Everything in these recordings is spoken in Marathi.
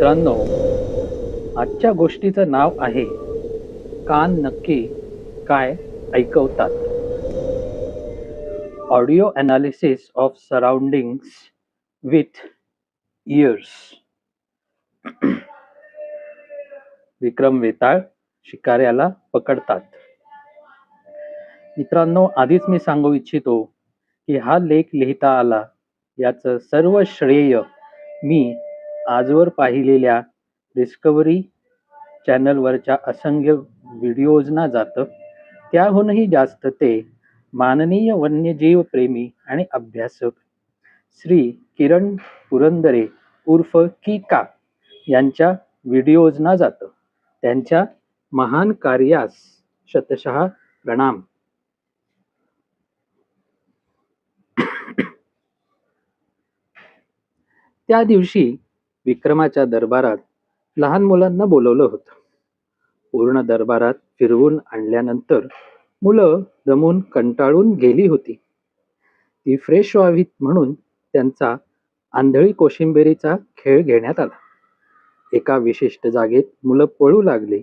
मित्रांनो, आजच्या गोष्टीचं नाव आहे कान नक्की काय ऐकवतात. Audio analysis of surroundings with ears. Vikram Vetal शिकाऱ्याला पकडतात. मित्रांनो, आधीच मी सांगू इच्छितो की हा लेख लिहिता आला याचं सर्व श्रेय मी आजवर पाहिलेल्या डिस्कव्हरी चॅनलवरच्या असंख्य व्हिडिओजना जातं. त्याहूनही जास्त ते माननीय वन्यजीव प्रेमी आणि अभ्यासक श्री किरण पुरंदरे उर्फ किका यांच्या व्हिडिओजना जातं. त्यांच्या महान कार्यास शतशः प्रणाम. त्या दिवशी विक्रमाच्या दरबारात लहान मुलांना बोलवलं होतं. पूर्ण दरबारात फिरवून आणल्यानंतर मुलं दमून कंटाळून गेली होती. ती फ्रेश व्हावीत म्हणून त्यांचा आंधळी कोशिंबिरीचा खेळ घेण्यात आला. एका विशिष्ट जागेत मुलं पळू लागले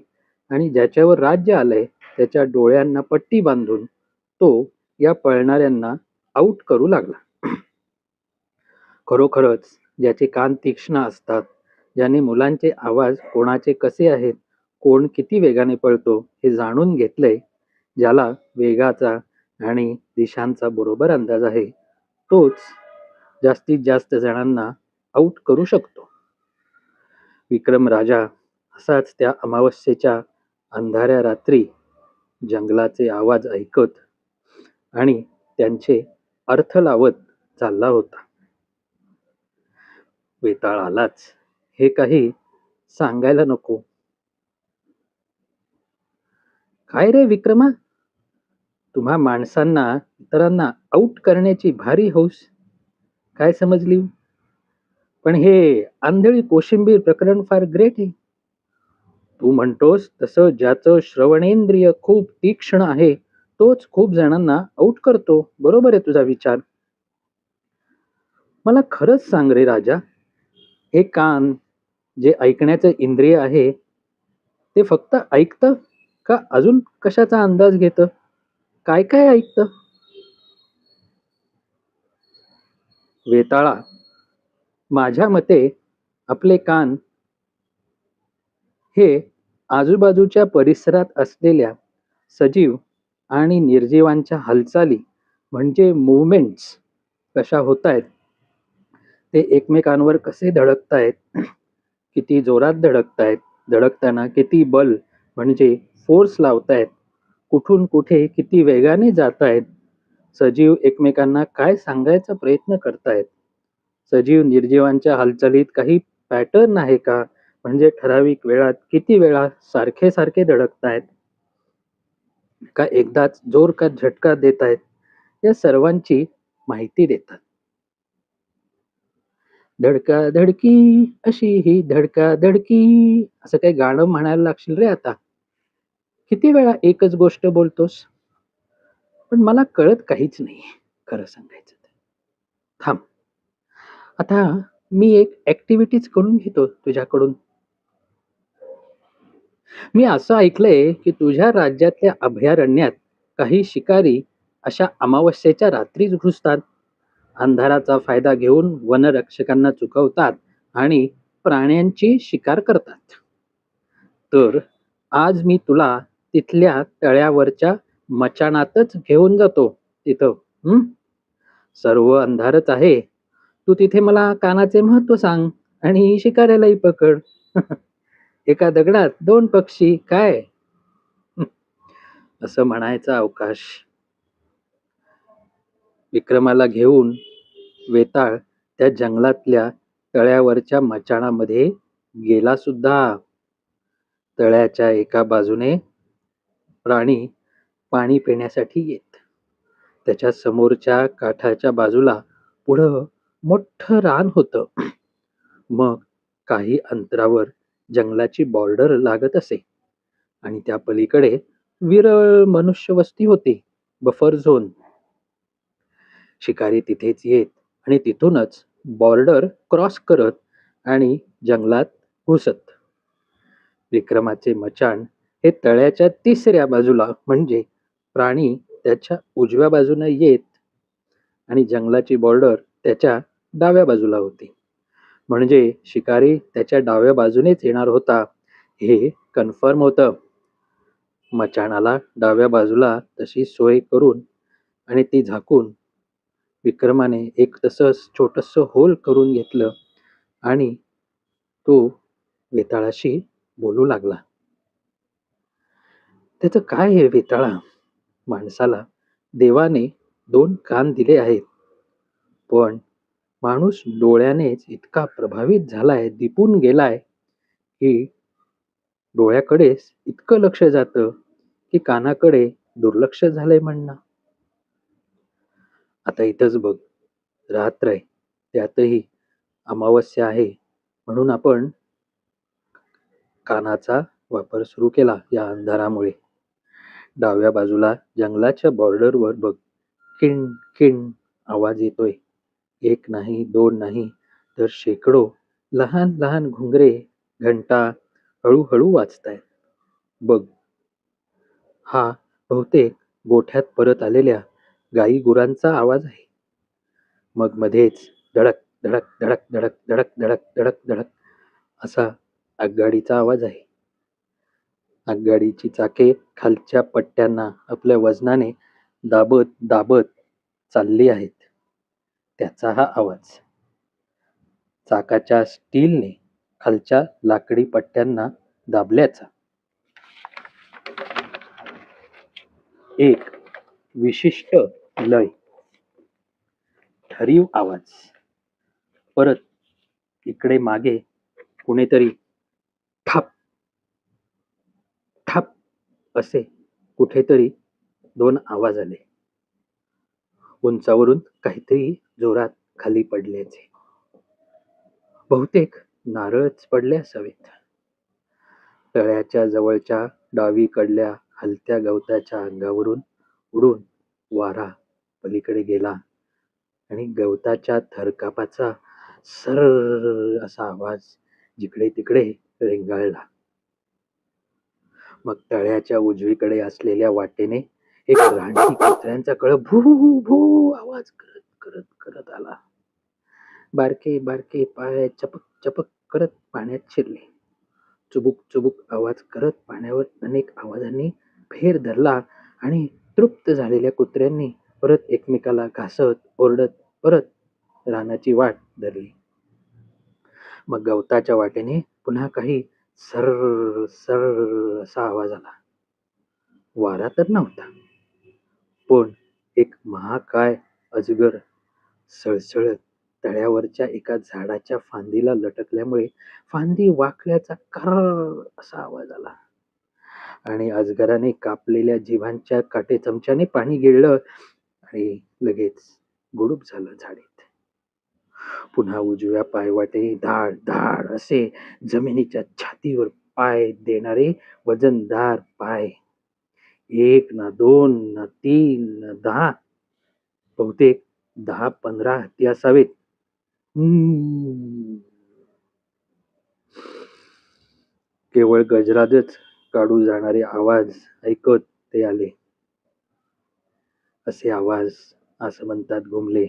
आणि ज्याच्यावर राज्य आलंय त्याच्या डोळ्यांना पट्टी बांधून तो या पळणाऱ्यांना आऊट करू लागला. खरोखरच ज्याचे कान तीक्ष्ण असतात, ज्याने मुलांचे आवाज कोणाचे कसे आहेत, कोण किती वेगाने पळतो हे जाणून घेतलंय, ज्याला वेगाचा आणि दिशांचा बरोबर अंदाज आहे, तोच जास्तीत जास्त जणांना आऊट करू शकतो. विक्रम राजा असाच त्या अमावस्येच्या अंधाऱ्या रात्री जंगलाचे आवाज ऐकत आणि त्यांचे अर्थ लावत चालला होता. वेताळ आलाच हे काही सांगायला नको. काय रे विक्रमा, तुम्हा माणसांना इतरांना आऊट करण्याची भारी हौस. काय समजली? पण हे आंधळी कोशिंबीर प्रकरण फार ग्रेट आहे. तू म्हणतोस तसं ज्याचं श्रवणेंद्रिय खूप तीक्ष्ण आहे तोच खूप जणांना आऊट करतो. बरोबर आहे तुझा विचार. मला खरंच सांग रे राजा, हे कान जे ऐकण्याचं इंद्रिय आहे ते फक्त ऐकतं का अजून कशाचा अंदाज घेतं? काय काय ऐकतं? वेताळा, माझ्या मते आपले कान हे आजूबाजूच्या परिसरात असलेल्या सजीव आणि निर्जीवांच्या हालचाली म्हणजे मुवमेंट्स कशा होत आहेत, ते एकमेकांवर कसे धडकतायत, किती जोरात धडकतायत, धडकताना किती बल म्हणजे फोर्स लावतायत, कुठून कुठे किती वेगाने जात आहेत, सजीव एकमेकांना काय सांगायचा प्रयत्न करतायत, सजीव निर्जीवांच्या हालचालीत काही पॅटर्न आहे का, म्हणजे ठराविक वेळात किती वेळा सारखे सारखे धडकतायत का एकदाच जोर का झटका देत आहेत, या सर्वांची माहिती देतात. धडका धडकी अशी ही धडका धडकी असं काही गाणं म्हणायला लागशील रे आता. किती वेळा एकच गोष्ट बोलतोस, पण मला कळत काहीच नाही खरं सांगायचं तर. थांब, आता मी एक ऍक्टिव्हिटीज करून घेतो तुझ्याकडून. मी असं ऐकलंय की तुझ्या राज्यातल्या अभयारण्यात काही शिकारी अशा अमावस्येच्या रात्रीच घुसतात, अंधाराचा फायदा घेऊन वनरक्षकांना चुकवतात आणि प्राण्यांची शिकार करतात. तर आज मी तुला तिथल्या तळ्यावरच्या मचाणातच घेऊन जातो. तिथं सर्व अंधारच आहे. तू तिथे मला कानाचे महत्व सांग आणि शिकाऱ्यालाही पकड. एका दगडात दोन पक्षी काय, असं म्हणायचा अवकाश. विक्रमाला घेऊन वेताळ त्या जंगलातल्या तळ्यावरच्या मचाणामध्ये गेला सुद्धा. तळ्याच्या एका बाजूने प्राणी पाणी पिण्यासाठी येत. त्याच्या समोरच्या काठाच्या बाजूला पुढं मोठं रान होतं. मग काही अंतरावर जंगलाची बॉर्डर लागत असे आणि त्या पलीकडे विरळ मनुष्यवस्ती होती, बफर झोन. शिकारी तिथेच येत आणि तिथूनच बॉर्डर क्रॉस करत आणि जंगलात घुसत. विक्रमाचे मचाण हे तळ्याच्या तिसऱ्या बाजूला म्हणजे प्राणी त्याच्या उजव्या बाजूने येत आणि जंगलाची बॉर्डर त्याच्या डाव्या बाजूला होती. म्हणजे शिकारी त्याच्या डाव्या बाजूनेच येणार होता हे कन्फर्म होतं. मचाणाला डाव्या बाजूला तशी सोय करून आणि ती झाकून विक्रमाने एक तसंच छोटंसं होल करून घेतलं आणि तो वेताळाशी बोलू लागला. त्याचं काय आहे वेताळा? माणसाला देवाने 2 कान दिले आहेत, पण माणूस डोळ्यानेच इतका प्रभावित झालाय, दिपून गेलाय की डोळ्याकडेच इतकं लक्ष जातं की कानाकडे दुर्लक्ष झालंय म्हणणं. आता इथंच बघ, रात्र आहे, त्यातही अमावस्या आहे, म्हणून आपण कानाचा वापर सुरू केला या अंधारामुळे. डाव्या बाजूला जंगलाच्या बॉर्डरवर बघ, किण किण आवाज येतोय. एक नाही, 2 नाही, तर शेकडो लहान लहान घुंगरे, घंटा हळूहळू वाजतायत. बघ, हा बहुतेक गोठ्यात परत आलेल्या गाई गुरांचा आवाज आहे. मग मध्येच धडक धडक धडक धडक धडक धडक धडक धडक असा आगगाडीचा आवाज आहे. आगगाडीची चाके खालच्या पट्ट्यांना आपल्या वजनाने दाबत दाबत चालली आहेत, त्याचा हा आवाज. चाकाच्या स्टीलने खालच्या लाकडी पट्ट्यांना दाबल्याचा एक विशिष्ट लय, ठरीव आवाज. परत इकडे मागे कुणीतरी ठाप ठाप असे कुठेतरी 2 आवाज आले. उंचावरून काहीतरी जोरात खाली पडल्याचे. बहुतेक नारळच पडले असावेत. तळ्याच्या जवळच्या डावीकडल्या हलत्या गवताच्या अंगावरून उडून वारा पलीकडे गेला आणि गवताच्या थरकापाचा सर्र असा आवाज जिकडे तिकडे रेंगाळला. मग तळ्याच्या उजवीकडे असलेल्या वाटेने एक रानटी कुत्र्यांचा कळप भू भू आवाज करत करत करत आला. बारके बारके पाय चपक चपक करत पाण्यात शिरले. चुबुक चुबुक आवाज करत पाण्यावर अनेक आवाजांनी फेर धरला आणि तृप्त झालेल्या कुत्र्यांनी परत एकमेकाला घासत ओरडत परत रानाची वाट धरली. मग गवताच्या वाटेने पुन्हा काही सर्र सर्र असा आवाज आला. वारा तर नव्हता, पण एक महाकाय अजगर सळसळत तळ्यावरच्या एका झाडाच्या फांदीला लटकल्यामुळे फांदी वाकल्याचा कर्र असा आवाज आला आणि अजगराने कापलेल्या जिभांच्या काटे चमच्याने पाणी गिळलं आणि लगेच गुडूप झालं झाडीत. पुन्हा उजव्या पायवाटेने धाड धाड असे जमिनीच्या छातीवर पाय देणारे वजनदार पाय. 1 ना 2 ना 3 ना 10, बहुतेक 10-15 हत्ती असावेत. केवळ गजराजच काढू जाणारे आवाज ऐकत ते आले. असे आवाज आसमंतात घुमले.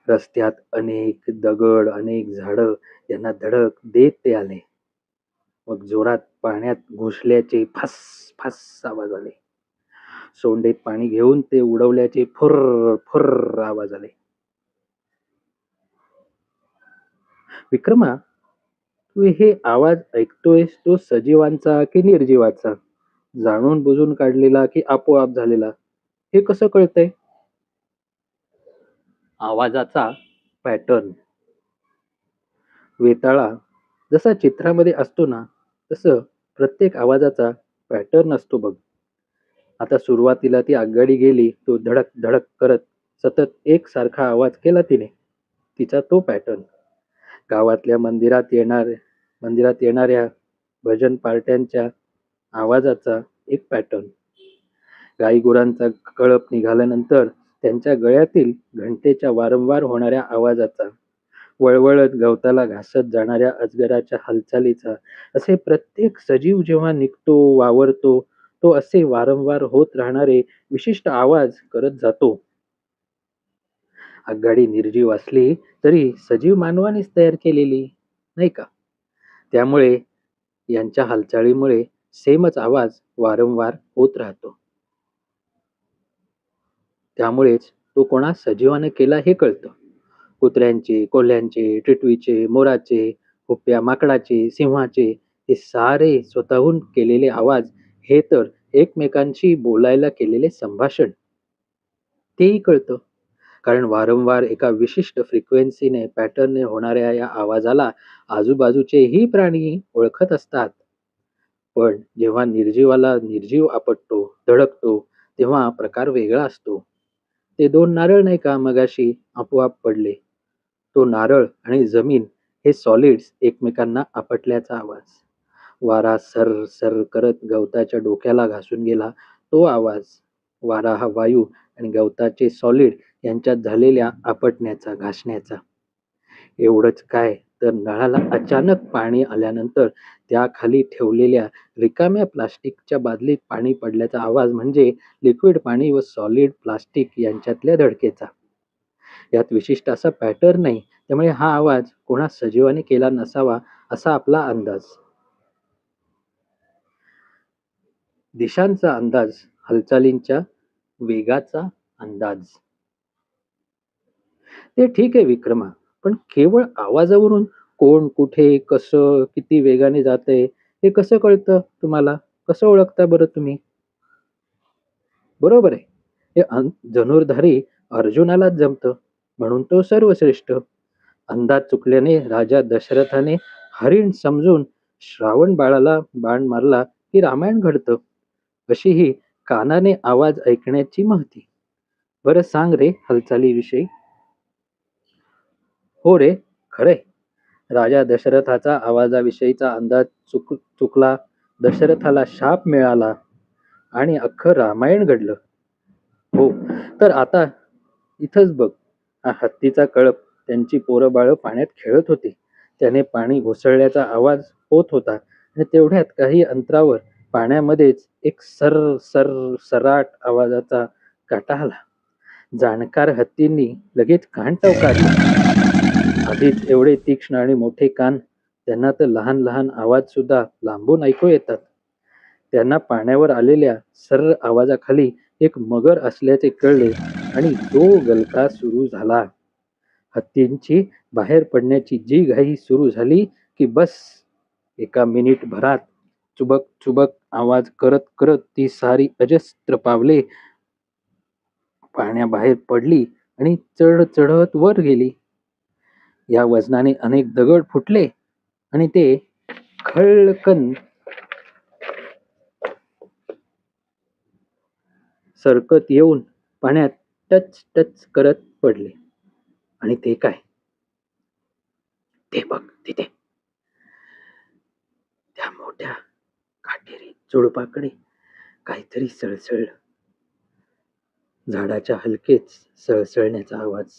रस्त्यात अनेक दगड, अनेक झाडं यांना धडक देत ते आले. मग जोरात पाण्यात घुसल्याचे फस फस आवाज आले. सोंडेत पाणी घेऊन ते उडवल्याचे फुर्र फुर्र आवाज आले. विक्रमा, तू हे आवाज ऐकतोयस तो सजीवांचा की निर्जीवाचा, जाणून बुजून काढलेला की आपोआप झालेला, हे कसं कळतंय? आवाजाचा पॅटर्न. वेताळा जसा चित्रामध्ये असतो ना, तसं प्रत्येक आवाजाचा पॅटर्न असतो बघ. आता सुरुवातीला ती आगगाडी गेली, तो धडक धडक करत सतत एकसारखा आवाज केला तिने, तिचा तो पॅटर्न. गावातल्या मंदिरात येणाऱ्या भजन पार्ट्यांच्या आवाजाचा एक पॅटर्न. गाईगुरांचा कळप निघाल्यानंतर त्यांच्या गळ्यातील घंटेच्या वारंवार होणाऱ्या आवाजाचा, वळवळत गवताला घासत जाणाऱ्या अजगराच्या हालचालीचा, असे प्रत्येक सजीव जेव्हा निघतो, वावरतो, तो असे वारंवार होत राहणारे विशिष्ट आवाज करत जातो. आगगाडी निर्जीव असली तरी सजीव मानवानेच तयार केलेली, नाही का? त्यामुळे यांच्या हालचालीमुळे सेमच आवाज वारंवार होत राहतो. त्यामुळेच तो कोणा सजीवाने केला हे कळतं. कुत्र्यांचे, कोल्ह्यांचे, टिटवीचे, मोराचे, हुप्प्या माकडाचे, सिंहाचे हे सारे स्वतःहून केलेले आवाज हे तर एकमेकांशी बोलायला केलेले संभाषण, तेही कळतं. कारण वारंवार एका विशिष्ट फ्रिक्वेन्सीने पॅटर्नने होणाऱ्या या आवाजाला आजूबाजूचेही प्राणी ओळखत असतात. पण जेव्हा निर्जीवाला निर्जीव आपटतो, धडकतो, तेव्हा प्रकार वेगळा असतो. ते दोन नारळ नाही का मगाशी आपोआप पडले, तो नारळ आणि जमीन हे सॉलिड्स एकमेकांना आपटल्याचा आवाज. वारा सर सर करत गवताच्या डोक्याला घासून गेला, तो आवाज. वारा हा वायू आणि गवताचे सॉलिड यांच्यात झालेल्या आपटण्याचा, घासण्याचा. एवढंच काय, तर नळाला अचानक पाणी आल्यानंतर त्याखाली ठेवलेल्या रिकाम्या प्लास्टिकच्या बादलीत पाणी पडल्याचा आवाज म्हणजे लिक्विड पाणी व सॉलिड प्लास्टिक यांच्यातल्या धडकेचा. यात विशिष्ट असा पॅटर्न नाही, त्यामुळे हा आवाज कोणा सजीवाने केला नसावा असा आपला अंदाज. दिशांचा अंदाज, हालचालींच्या वेगाचा अंदाज. ते ठीक आहे विक्रमा, पण केवळ आवाजावरून कोण, कुठे, कसं, किती वेगाने जातंय हे कसं कळतं तुम्हाला? कसं ओळखता बरं तुम्ही? बरोबर आहे. हे धनुर्धारी अर्जुनालाच जमतं, म्हणून तो सर्वश्रेष्ठ. अंदाज चुकल्याने राजा दशरथाने हरिण समजून श्रावण बाळाला बाण मारला की रामायण घडतं. अशी ही कानाने आवाज ऐकण्याची महती. बरं सांग रे हालचालीविषयी. हो रे, खरंय. राजा दशरथाचा आवाजाविषयीचा अंदाज चुकला, दशरथाला शाप मिळाला आणि अख्खं रामायण घडलं. हो, तर आता इथंच बघ, हा हत्तीचा कळप, त्यांची पोरं बाळं पाण्यात खेळत होती. त्याने पाणी घुसळल्याचा आवाज होत होता आणि तेवढ्यात काही अंतरावर पाण्यामध्येच एक सर सर सराट आवाजाचा काटा आला. जाणकार हत्तींनी लगेच कान टवकारले. आधीच एवढे तीक्ष्ण आणि मोठे कान, त्यांना तर लहान लहान आवाज सुद्धा लांबून ऐकू येतात. त्यांना पाण्यावर आलेल्या सर्र आवाजाखाली एक मगर असल्याचे कळले आणि तो गलका सुरू झाला. हत्तींची बाहेर पडण्याची जी घाई सुरू झाली की बस, एका मिनिट भरात चुबक चुबक आवाज करत करत ती सारी अजस्त्र पावले पाण्याबाहेर पडली आणि चढ चढत वर गेली. या वजनाने अनेक दगड फुटले आणि ते खळकन सरकत येऊन पाण्यात टच टच करत पडले. आणि ते काय, ते बघ तिथे, त्या मोठ्या काटेरी झुडपाकडे काहीतरी सळसळलं. झाडाच्या हलकेच सळसळण्याचा आवाज.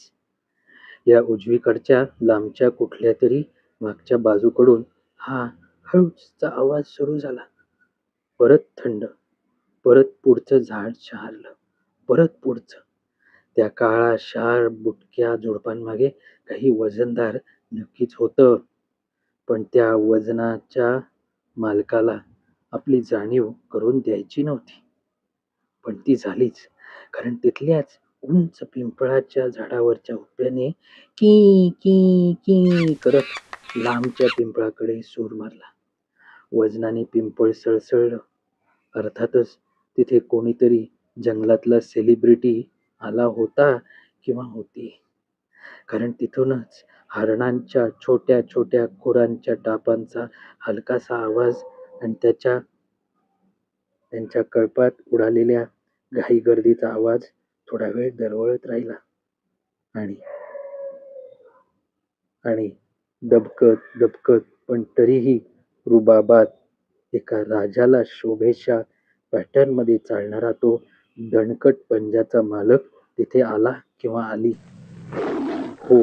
या उजवीकडच्या लांबच्या कुठल्या तरी मागच्या बाजूकडून हा हळूचा आवाज सुरू झाला. परत थंड, परत पुढचं झाड शहारलं, परत पुढचं. त्या काळाशार बुटक्या झुडपांमागे काही वजनदार नक्कीच होतं, पण त्या वजनाच्या मालकाला आपली जाणीव करून द्यायची नव्हती. पण ती झालीच, कारण तिथल्याच उंच पिंपळाच्या झाडावरच्या हुप्प्याने की की की करत लांबच्या पिंपळाकडे सूर मारला. वजनाने पिंपळ सळसळलं. अर्थातच तिथे कोणीतरी जंगलातला सेलिब्रिटी आला होता किंवा होती, कारण तिथूनच हरणांच्या छोट्या छोट्या खुरांच्या टापांचा हलकासा आवाज आणि त्यांच्या कळपात उडालेल्या घाईगर्दीचा आवाज थोडा वेळ दरवळत राहिला आणि आणि दबकत दबकत पण तरीही रुबाबात एका राजाला शोभेच्या पॅटर्नमध्ये चालणारा तो दणकट पंजाचा मालक तिथे आला किंवा आली. हो,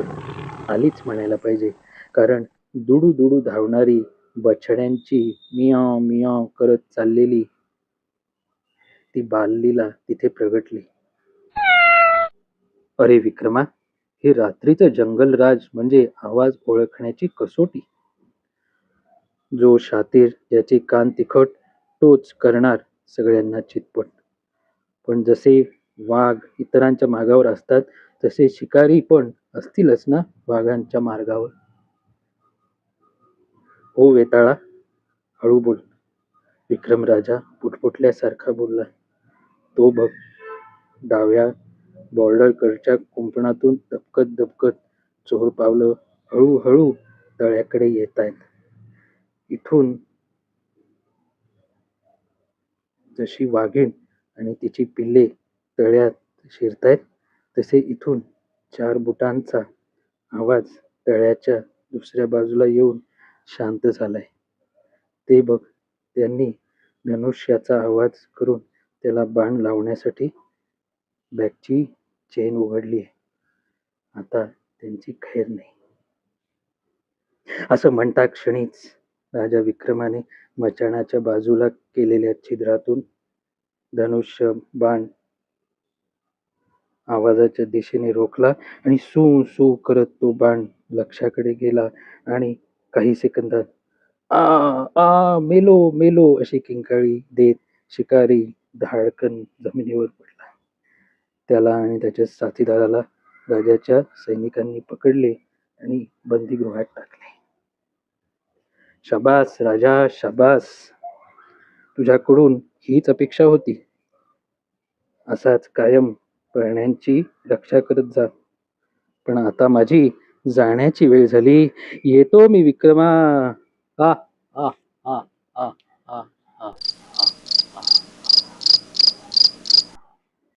आलीच म्हणायला पाहिजे, कारण दुडू दुडू धावणारी बछड्यांची मियाव मियाव करत चाललेली ती बाललीला तिथे प्रगटली. अरे विक्रमा, हे रात्रीचं जंगलराज म्हणजे आवाज ओळखण्याची कसोटी. जो शातीर, ज्याचे कान तिखट, तोच करणार सगळ्यांना चितपट. पण जसे वाघ इतरांच्या मागावर असतात, तसे शिकारी पण असतीलच ना वाघांच्या मार्गावर. हो वेताळा, हळू बोल. विक्रम राजा पुटपुटल्यासारखा बोलला. तो बघ, डाव्या बॉर्डरकडच्या कुंपणातून दबकत दबकत चोर पावलं हळूहळू तळ्याकडे येत आहेत. इथून जशी वाघीण आणि तिची पिल्ले तळ्यात शिरतायत, तसे इथून 4 बुटांचा आवाज तळ्याच्या दुसऱ्या बाजूला येऊन शांत झालाय. ते बघ, त्यांनी धनुष्याचा आवाज करून त्याला बाण लावण्यासाठी बॅगची चेन उघडली आहे. आता त्यांची खैर नाही. असं म्हणता क्षणीच राजा विक्रमाने मचाणाच्या बाजूला केलेल्या छिद्रातून धनुष्य बाण आवाजाच्या दिशेने रोखला आणि सू सू करत तो बाण लक्ष्याकडे गेला आणि काही सेकंदात आ आ मेलो मेलो अशी किंकाळी देत शिकारी धाडकन जमिनीवर पडला. त्याला आणि त्याच्या साथीदाराला राजाच्या सैनिकांनी पकडले आणि बंदीगृहात टाकले. शाबास राजा, शाबास. तुझ्याकडून हीच अपेक्षा होती. असाच कायम प्राण्यांची रक्षा करत जा. पण आता माझी जाण्याची वेळ झाली. येतो मी विक्रमा. आ आ आ